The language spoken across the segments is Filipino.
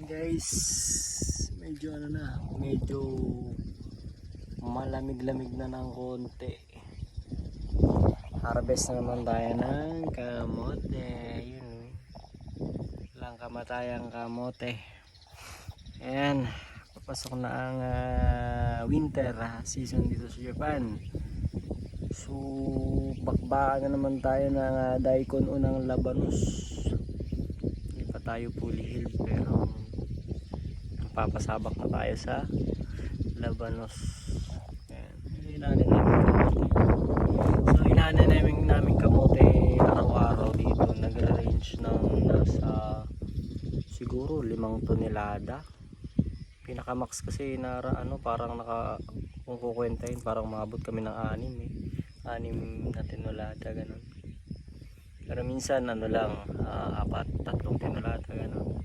Guys, medyo medyo malamig-lamig na ng konti. Harvest na naman tayo ng kamote. Yun, lang kamatayang kamote. Ayan, papasok na ang winter season dito sa Japan. So bakbaan na naman tayo ng daikon o ng labanos. Hindi pa tayo fully healed, pero papasabak na tayo sa labanos. Ayan, inanin namin kamote araw-araw dito. Nagre-range ng nasa siguro 5 tonelada. Pinaka-max kasi na parang kung kukwentahin parang maabot kami ng 6 na tinulada, ganun. Pero minsan lang 4, 3 tinulada, ganun.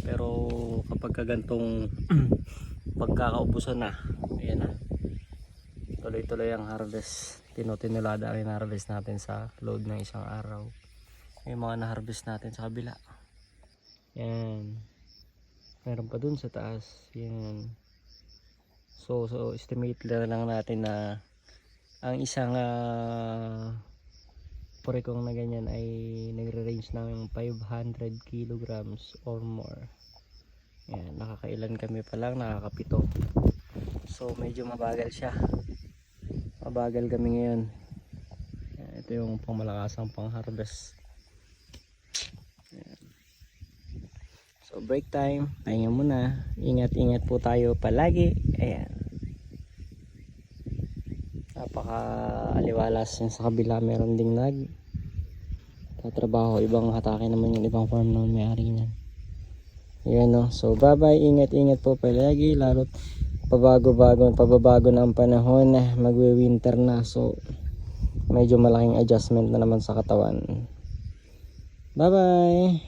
Pero kapag gantong pagkakaubusan na, ayan na, tuloy-tuloy ang harvest. Tinulada rin harvest natin sa load ng isang araw. May mga na-harvest natin sa kabila. Yan, meron pa dun sa taas. Yan. So estimate lang natin na ang isang purekong na ganyan ay nagre-range ng 500 kilograms or more. Yan, nakakailan kami pa lang, nakakapito. So medyo mabagal siya. Mabagal kami ngayon. Yan, ito yung pangmalakasang pang harvest. Yan. So break time, pahinga muna. Ingat-ingat po tayo palagi. Ayan, napaka-aliwalas yung sa kabila. Meron ding tatrabaho, ibang hatake naman yung ibang farm na may-ari niyan. Ayan, no? So bye bye, ingat-ingat po palagi, lalo't pababago na ang panahon, magwe-winter na, so medyo malaking adjustment na naman sa katawan. Bye bye.